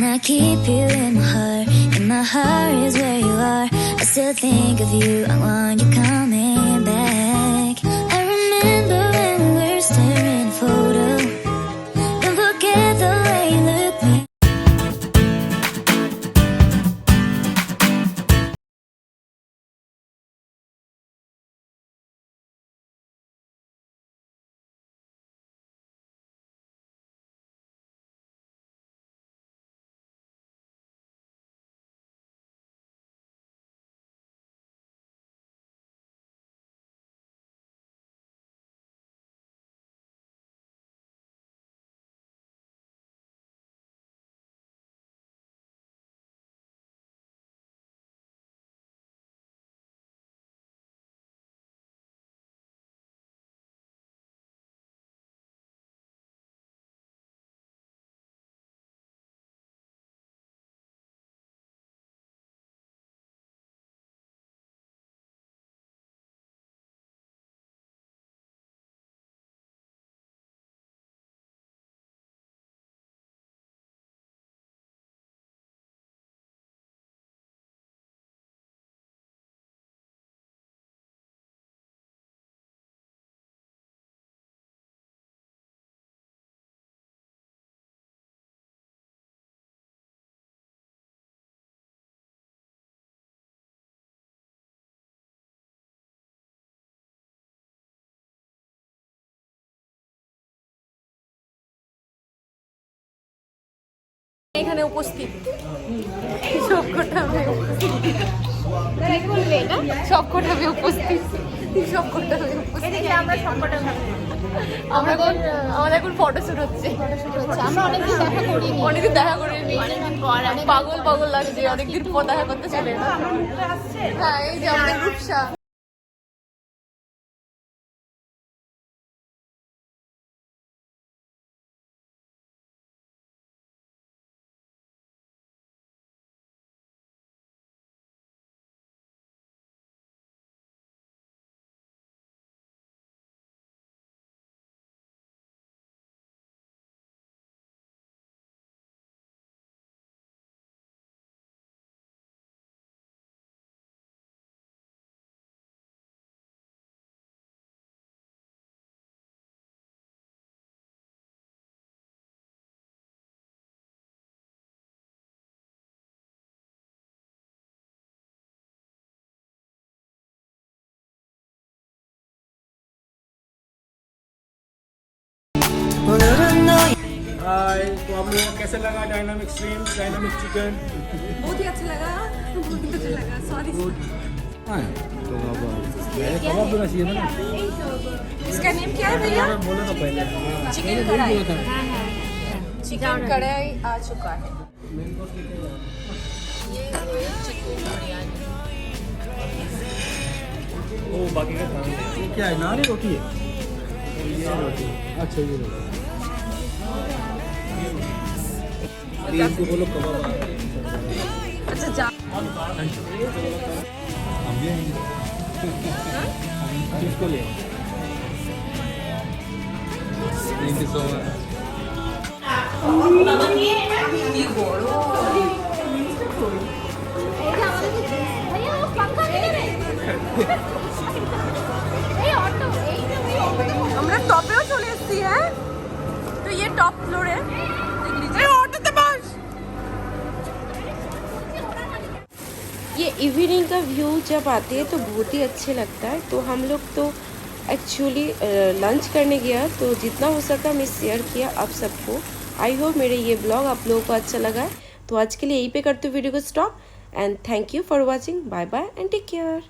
I keep you in my heart, and my heart is where you are. I still think of you, I want you coming back. I remember when we were staring at a photo. Don't forget the way you look me. এখানে উপস্থিত সবকটা সবকটা উপস্থিত আমাদের এখন photoshoot হচ্ছে। আমরা অনেকদিন দেখা করিনি, পাগল পাগল লাগছে, অনেকদিন পর দেখা করতে চলে না। হ্যাঁ, এই যে আমাদের রূপসা। हाय, तो आप लोगों को कैसा लगा डायनामिक स्ट्रीम्स, डायनामिक चिकन? बहुत ही अच्छा लगा, बहुत ही अच्छा लगा। सॉरी। हाँ, तो अब मैंने कबाब देना चाहिए था ना। इसका नेम क्या है भैया? बोला था पहले। चिकन कढ़ाई। चिकन कढ़ाई आ चुका है। ओ बाकी का खाना ये क्या है? नान है, रोटी है? ये रोटी। अच्छा, ये रोटी। इसको बोलो कबाब। अच्छा जा। हम भी आएंगे। किसको ले? Thank you so much. আমরা টপেও চলে এসেছি। হ্যাঁ, তো ये टॉप फ्लोर है, देख लीजिए। ऑटोতে बस। ये इवनिंग का व्यू जब आते हैं तो बहुत ही अच्छे लगता है। तो हम लोग तो एक्चुअली लंच करने गया, तो जितना हो सका मैं शेयर किया आप सबको। आई होप मेरे ये ब्लॉग आप लोगों को अच्छा लगा है। तो आज के लिए यहीं पे करते हो वीडियो को stop, and thank you for watching. Bye bye and take care.